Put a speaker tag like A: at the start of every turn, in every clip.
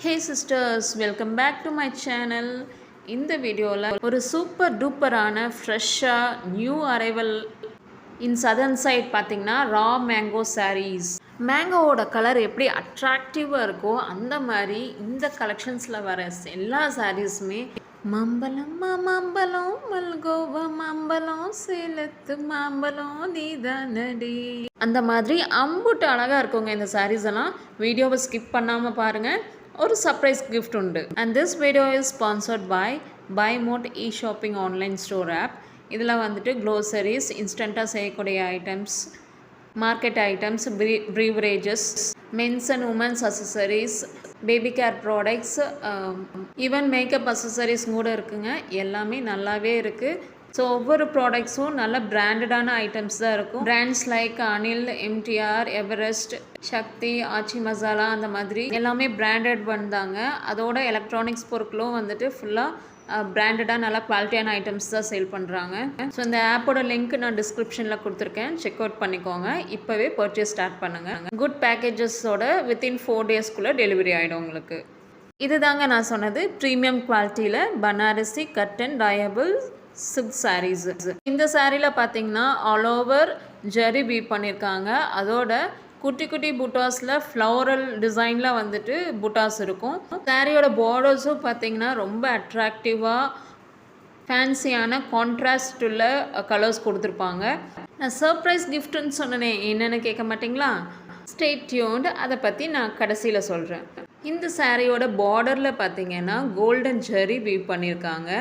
A: Hey sisters, welcome back to my channel. இந்த வீடியோவில் ஒரு சூப்பர் டூப்பரான ஃப்ரெஷ்ஷாக new arrival in southern side பார்த்தீங்கன்னா ரா மேங்கோ சாரீஸ். மேங்கோவோட கலர் எப்படி அட்ராக்டிவாக இருக்கோ அந்த மாதிரி இந்த கலெக்ஷன்ஸில் வர எல்லா சாரீஸுமே மம்பலம் மாம்பழம் மல்கோவா மாம்பழம் சேலத்து மாம்பழம் நீதானடி அந்த மாதிரி அம்புட்டு அழகாக இருக்குங்க இந்த சாரீஸ் எல்லாம். வீடியோவை ஸ்கிப் பண்ணாமல் பாருங்கள், ஒரு சர்ப்ரைஸ் கிஃப்ட் உண்டு. And this video is sponsored by mod shopping online store app. இதில் வந்துட்டு க்ளோசரிஸ், இன்ஸ்டண்ட்டாக செய்யக்கூடிய items, market items, beverages, men's and women's accessories, baby care products, even makeup accessories கூட இருக்குங்க. எல்லாமே நல்லாவே இருக்குது. ஸோ ஒவ்வொரு ப்ராடக்ட்ஸும் நல்ல பிராண்டடான ஐட்டம்ஸ் தான் இருக்கும். Brands like Anil, MTR, Everest, Sakthi, Aachi masala அந்த மாதிரி எல்லாமே பிராண்டட் வந்தாங்க. அதோட எலக்ட்ரானிக்ஸ் பொருட்களும் வந்துட்டு ஃபுல்லாக பிராண்டடாக நல்லா குவாலிட்டியான ஐட்டம்ஸ் தான் சேல் பண்ணுறாங்க. ஸோ இந்த ஆப்போட லிங்க் நான் டிஸ்கிரிப்ஷனில் கொடுத்துருக்கேன், செக் அவுட் பண்ணிக்கோங்க. இப்போவே பர்ச்சேஸ் ஸ்டார்ட் பண்ணுங்கள். குட் பேக்கேஜஸோட வித்தின் 4 டேஸ்க்குள்ளே டெலிவரி ஆகிடும் உங்களுக்கு. இது தாங்க நான் சொன்னது ப்ரீமியம் குவாலிட்டியில் பனாரசி கட்டன் டயபிள் சில்க் சாரீஸ். இந்த சாரியில் பார்த்தீங்கன்னா ஆல் ஓவர் ஜரி வீவ் பண்ணியிருக்காங்க. அதோட குட்டி குட்டி புட்டாஸில் ஃப்ளவரல் டிசைனில் வந்துட்டு புட்டாஸ் இருக்கும். சாரியோட பார்டர்ஸும் பார்த்தீங்கன்னா ரொம்ப அட்ராக்டிவாக ஃபேன்சியான கான்ட்ராஸ்ட் உள்ள கலர்ஸ் கொடுத்துருப்பாங்க. நான் சர்ப்ரைஸ் கிஃப்ட்டுன்னு சொன்னேனே, என்னென்னு கேட்க மாட்டிங்களா? ஸ்டே டியூன்ட், அதை பற்றி நான் கடைசியில் சொல்கிறேன். இந்த சாரியோட பார்டரில் பார்த்தீங்கன்னா கோல்டன் ஜெரி வீவ் பண்ணியிருக்காங்க.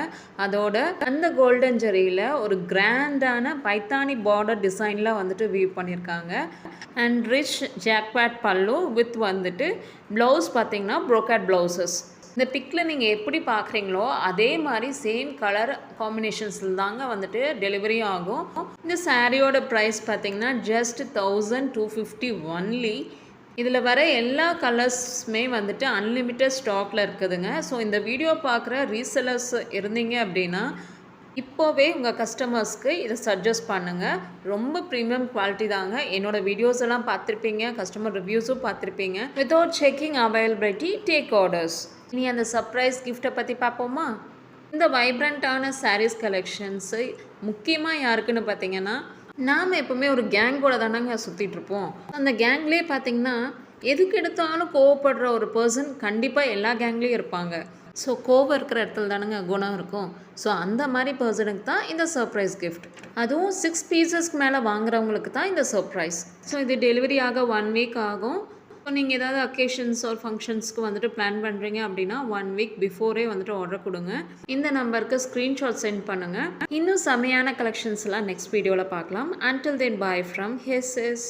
A: அதோட அந்த கோல்டன் ஜெரியில் ஒரு கிராண்டான பைத்தானி பார்டர் டிசைனில் வந்துட்டு வீவ் பண்ணியிருக்காங்க. அண்ட் ரிச் ஜாக்பாட் பல்லு வித் வந்துட்டு ப்ளவுஸ் பார்த்தீங்கன்னா ப்ரோக்கட் ப்ளவுசஸ். இந்த பிக்கில் நீங்கள் எப்படி பார்க்குறீங்களோ அதே மாதிரி சேம் கலர் காம்பினேஷன்ஸில் தாங்க வந்துட்டு டெலிவரி ஆகும். இந்த சாரியோட ப்ரைஸ் பார்த்தீங்கன்னா ஜஸ்ட் 1250 ஒன்லி. இதில் வர எல்லா கலர்ஸுமே வந்துட்டு அன்லிமிட்டட் ஸ்டாக்கில் இருக்குதுங்க. ஸோ இந்த வீடியோ பார்க்குற ரீசெல்லர்ஸ் இருந்தீங்க அப்படின்னா இப்போவே உங்கள் கஸ்டமர்ஸ்க்கு இதை சஜஸ்ட் பண்ணுங்கள். ரொம்ப ப்ரீமியம் குவாலிட்டி தாங்க. என்னோடய வீடியோஸ் எல்லாம் பார்த்துருப்பீங்க, கஸ்டமர் ரிவ்யூஸும் பார்த்துருப்பீங்க. Without checking availability take orders. இனி அந்த சர்ப்ரைஸ் கிஃப்ட்டை பற்றி பார்ப்போமா? இந்த வைப்ரண்ட்டான சாரீஸ் கலெக்ஷன்ஸு முக்கியமாக யாருக்குன்னு பார்த்தீங்கன்னா, நாம் எப்போவுமே ஒரு கேங்கோட தானங்க சுற்றிட்டுருப்போம். அந்த கேங்லேயே பார்த்திங்கன்னா எதுக்கு எடுத்தாலும் கோவப்படுற ஒரு பர்சன் கண்டிப்பாக எல்லா கேங்லேயும் இருப்பாங்க. ஸோ கோவம் இருக்கிற இடத்துல தானுங்க குணம் இருக்கும். ஸோ அந்த மாதிரி பர்சனுக்கு தான் இந்த சர்ப்ரைஸ் கிஃப்ட். அதுவும் 6 பீசஸ்க்கு மேலே வாங்குறவங்களுக்கு தான் இந்த சர்ப்ரைஸ். ஸோ இது டெலிவரி ஆக 1 வீக் ஆகும். ஸோ நீங்கள் ஏதாவது அக்கேஷன்ஸ் ஒரு ஃபங்க்ஷன்ஸ்க்கு வந்துட்டு பிளான் பண்ணுறீங்க அப்படின்னா 1 வீக் பிஃபோரே வந்துட்டு ஆர்டர் கொடுங்க. இந்த நம்பருக்கு ஸ்க்ரீன்ஷாட் சென்ட் பண்ணுங்கள். இன்னும் செமையான கலெக்ஷன்ஸ்லாம் நெக்ஸ்ட் வீடியோவில் பார்க்கலாம். Until then, bye from Hisses.